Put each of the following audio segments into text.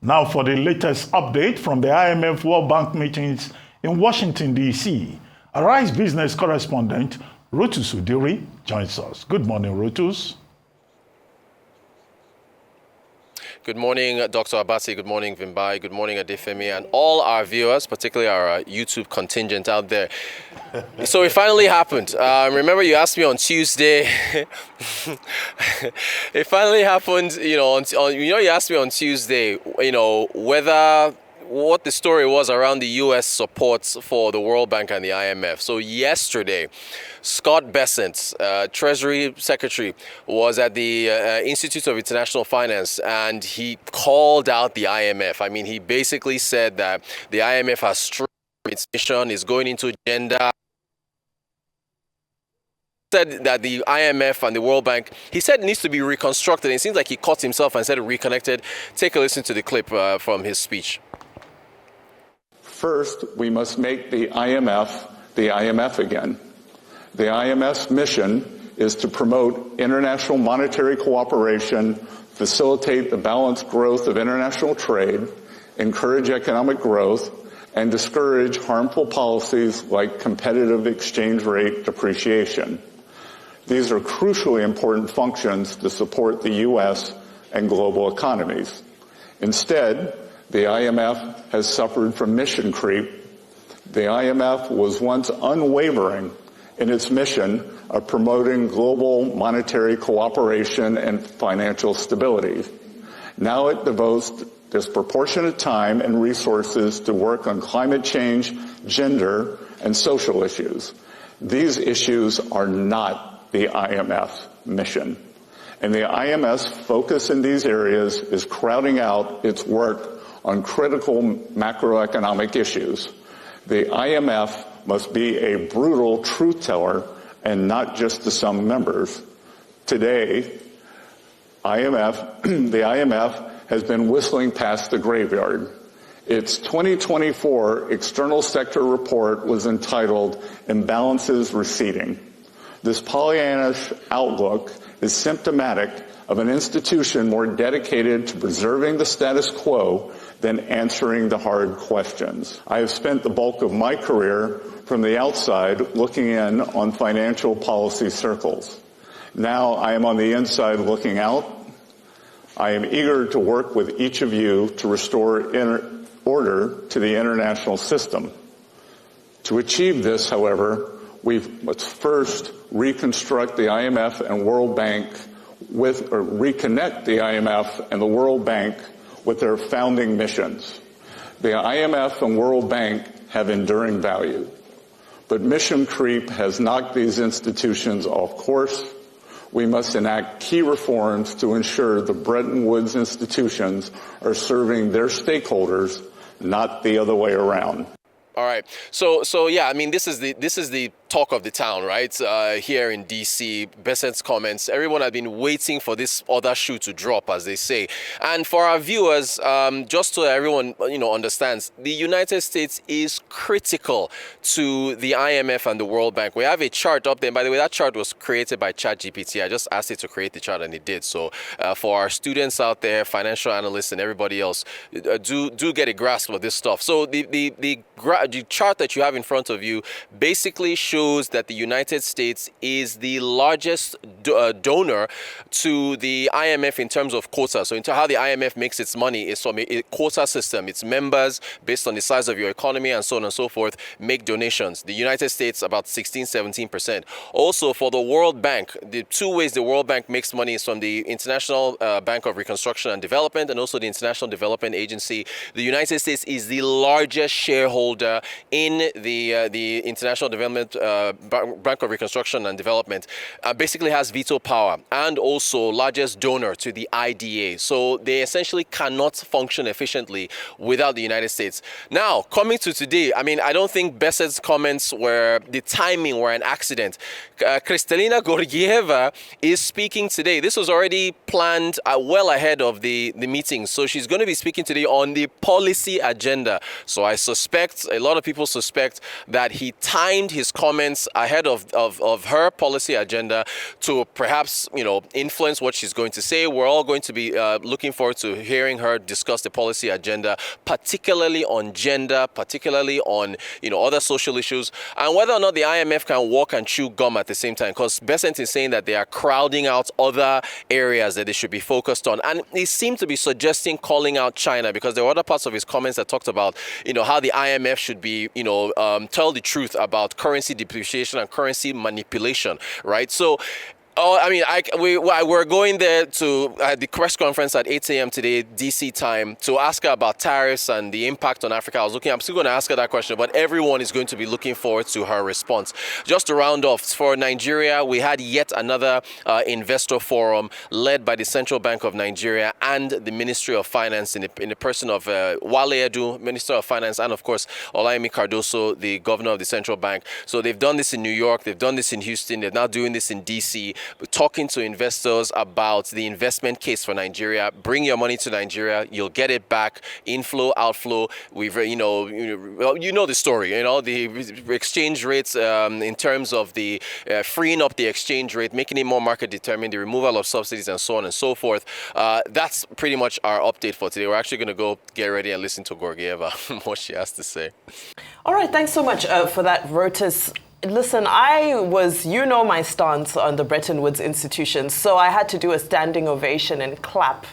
Now for the latest update from the IMF World Bank meetings in Washington, D.C. Arise Business Correspondent Rotus Oddiri joins us. Good morning, Rotus. Good morning, Dr. Abasi. Good morning, Vimbai. Good morning, Adefemi, and all our viewers, particularly our YouTube contingent out there. So it finally happened. Remember, you asked me on Tuesday. It finally happened. You asked me on Tuesday. What the story was around the U.S. support for the World Bank and the IMF. So yesterday, Scott Bessent, Treasury Secretary, was at the Institute of International Finance, and he called out the IMF. I mean, he basically said that the IMF has strengthened its mission, is going into gender. Said that the IMF and the World Bank, he said, needs to be reconstructed. It seems like he caught himself and said reconnected. Take a listen to the clip from his speech. First, we must make the IMF again. The IMF's mission is to promote international monetary cooperation, facilitate the balanced growth of international trade, encourage economic growth, and discourage harmful policies like competitive exchange rate depreciation. These are crucially important functions to support the U.S. and global economies. Instead, the IMF has suffered from mission creep. The IMF was once unwavering in its mission of promoting global monetary cooperation and financial stability. Now it devotes disproportionate time and resources to work on climate change, gender, and social issues. These issues are not the IMF's mission. And the IMF's focus in these areas is crowding out its work on critical macroeconomic issues. The IMF must be a brutal truth teller and not just to some members. Today, the IMF has been whistling past the graveyard. Its 2024 external sector report was entitled Imbalances Receding. This Pollyannish outlook is symptomatic of an institution more dedicated to preserving the status quo than answering the hard questions. I have spent the bulk of my career from the outside looking in on financial policy circles. Now I am on the inside looking out. I am eager to work with each of you to restore order to the international system. To achieve this, however, we must first reconstruct the IMF and World Bank reconnect the IMF and the World Bank with their founding missions. The IMF and World Bank have enduring value, but mission creep has knocked these institutions off course. We must enact key reforms to ensure the Bretton Woods institutions are serving their stakeholders, not the other way around. All right. So yeah, I mean, this is the talk of the town, right? Here in DC, Bessent's comments. Everyone had been waiting for this other shoe to drop, as they say. And for our viewers, just so everyone understands, the United States is critical to the IMF and the World Bank. We have a chart up there. By the way, that chart was created by ChatGPT. I just asked it to create the chart, and it did. So for our students out there, financial analysts, and everybody else, do get a grasp of this stuff. So the chart that you have in front of you basically shows that the United States is the largest donor to the IMF in terms of quota. So into how the IMF makes its money is from a quota system. Its members, based on the size of your economy and so on and so forth, make donations. The United States, about 16-17%. Also, for the World Bank, the two ways the World Bank makes money is from the International Bank of Reconstruction and Development and also the International Development Agency. The United States is the largest shareholder in the International Development Bank of Reconstruction and Development, basically has veto power and also largest donor to the IDA. So they essentially cannot function efficiently without the United States. Now, coming to today, I mean, I don't think Bessent's comments the timing were an accident. Kristalina Georgieva is speaking today. This was already planned well ahead of the meeting. So she's going to be speaking today on the policy agenda. So I suspect, a lot of people suspect that he timed his comments comments ahead of her policy agenda to perhaps, influence what she's going to say. We're all going to be looking forward to hearing her discuss the policy agenda, particularly on gender, particularly on, other social issues, and whether or not the IMF can walk and chew gum at the same time, because Bessent is saying that they are crowding out other areas that they should be focused on. And he seemed to be suggesting calling out China, because there were other parts of his comments that talked about, how the IMF should be, tell the truth about currency depreciation and currency manipulation, right? So, we're going there to the press conference at 8 a.m. today, DC time, to ask her about tariffs and the impact on Africa. I'm still going to ask her that question, but everyone is going to be looking forward to her response. Just to round off, for Nigeria, we had yet another investor forum led by the Central Bank of Nigeria and the Ministry of Finance in the person of Wale Edu, Minister of Finance, and of course, Olayemi Cardoso, the governor of the Central Bank. So they've done this in New York, they've done this in Houston, they're now doing this in DC. We're talking to investors about the investment case for Nigeria. Bring your money to Nigeria, you'll get it back. Inflow, outflow. We've, you know the story. The exchange rates in terms of the freeing up the exchange rate, making it more market determined, the removal of subsidies, and so on and so forth. That's pretty much our update for today. We're actually going to go get ready and listen to Georgieva, what she has to say. All right, thanks so much for that, Rotus. Listen, I was, my stance on the Bretton Woods institutions, so I had to do a standing ovation and clap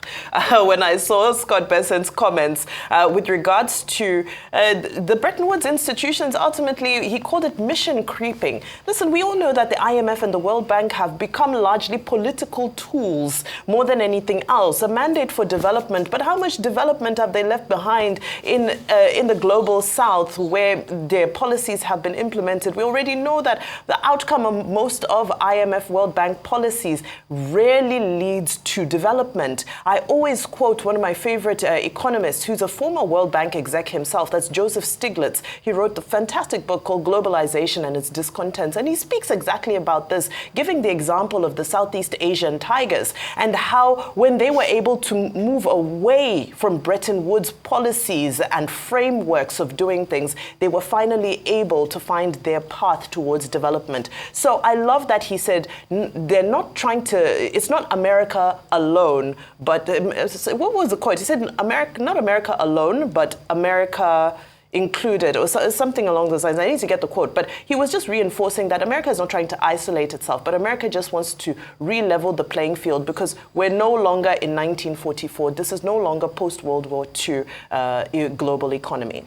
when I saw Scott Bessent's comments with regards to the Bretton Woods institutions. Ultimately, he called it mission creeping. Listen, we all know that the IMF and the World Bank have become largely political tools more than anything else, a mandate for development. But how much development have they left behind in the global south, where their policies have been implemented? We already know that the outcome of most of IMF World Bank policies rarely leads to development. I always quote one of my favorite economists, who's a former World Bank exec himself, that's Joseph Stiglitz. He wrote the fantastic book called Globalization and Its Discontents, and he speaks exactly about this, giving the example of the Southeast Asian tigers and how when they were able to move away from Bretton Woods policies and frameworks of doing things, they were finally able to find their path towards development. So I love that he said they're not trying to, it's not America alone, but what was the quote? He said, not America alone, but America included, or something along those lines. I need to get the quote, but he was just reinforcing that America is not trying to isolate itself, but America just wants to re-level the playing field, because we're no longer in 1944. This is no longer post-World War II global economy.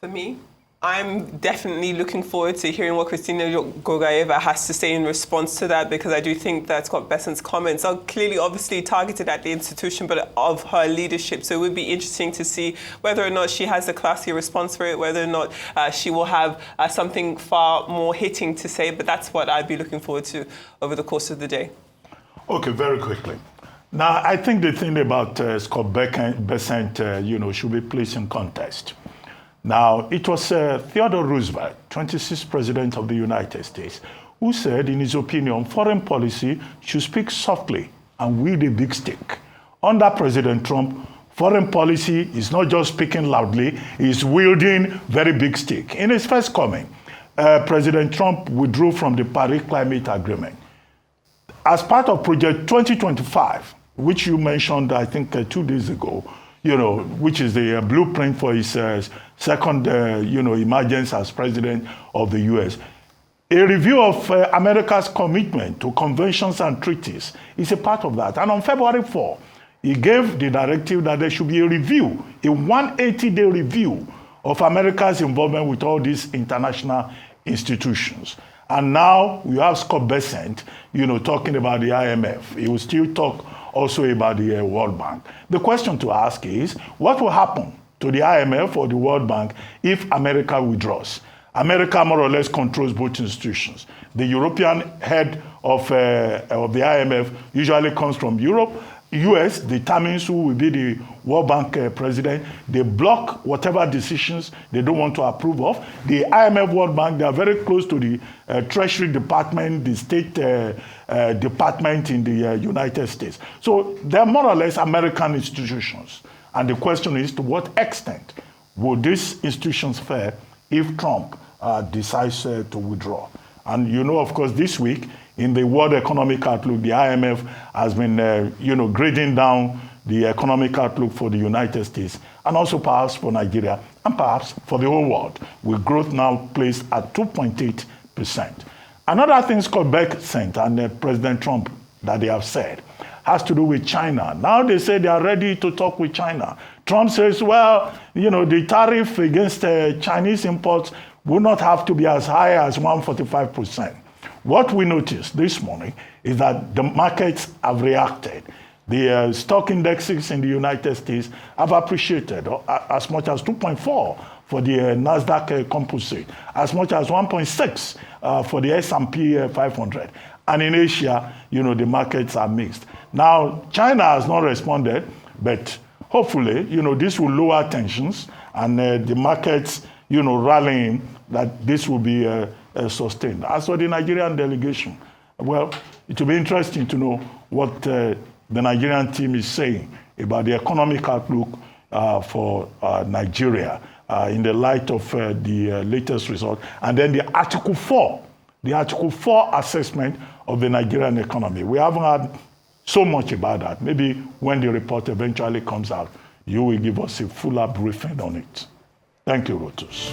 For me, I'm definitely looking forward to hearing what Kristalina Georgieva has to say in response to that, because I do think that Scott Bessent's comments are clearly obviously targeted at the institution, but of her leadership. So it would be interesting to see whether or not she has a classy response for it, whether or not she will have something far more hitting to say. But that's what I'd be looking forward to over the course of the day. Okay, very quickly. Now, I think the thing about Scott Bessent, should be placed in context. Now, it was Theodore Roosevelt, 26th President of the United States, who said, in his opinion, foreign policy should speak softly and wield a big stick. Under President Trump, foreign policy is not just speaking loudly, it's wielding very big stick. In his first comment, President Trump withdrew from the Paris Climate Agreement. As part of Project 2025, which you mentioned, I think, 2 days ago, which is the blueprint for his second, emergence as president of the U.S. A review of America's commitment to conventions and treaties is a part of that. And on February 4, he gave the directive that there should be a review, a 180-day review of America's involvement with all these international institutions. And now we have Scott Bessent, talking about the IMF. He will still talk also about the World Bank. The question to ask is, what will happen to the IMF or the World Bank if America withdraws? America more or less controls both institutions. The European head of the IMF usually comes from Europe. US determines who will be the World Bank president. They block whatever decisions they don't want to approve of. The IMF, World Bank, they are very close to the Treasury Department, the State Department in the United States. So they're more or less American institutions. And the question is, to what extent will these institutions fare if Trump decides to withdraw. And you know, of course, this week in the World Economic Outlook, the IMF has been, grading down the economic outlook for the United States and also perhaps for Nigeria and perhaps for the whole world, with growth now placed at 2.8%. Another thing is called Bessent and President Trump that they have said has to do with China. Now they say they are ready to talk with China. Trump says, well, the tariff against Chinese imports will not have to be as high as 145%. What we noticed this morning is that the markets have reacted. The stock indexes in the United States have appreciated as much as 2.4 for the NASDAQ composite, as much as 1.6 for the S&P 500. And in Asia, the markets are mixed. Now, China has not responded, but hopefully, this will lower tensions and the markets, rallying, that this will be sustained. As for the Nigerian delegation, well, it will be interesting to know what the Nigerian team is saying about the economic outlook for Nigeria in the light of the latest result, and then the Article 4 assessment of the Nigerian economy. We haven't had so much about that. Maybe when the report eventually comes out, you will give us a fuller briefing on it. Thank you, Rotus.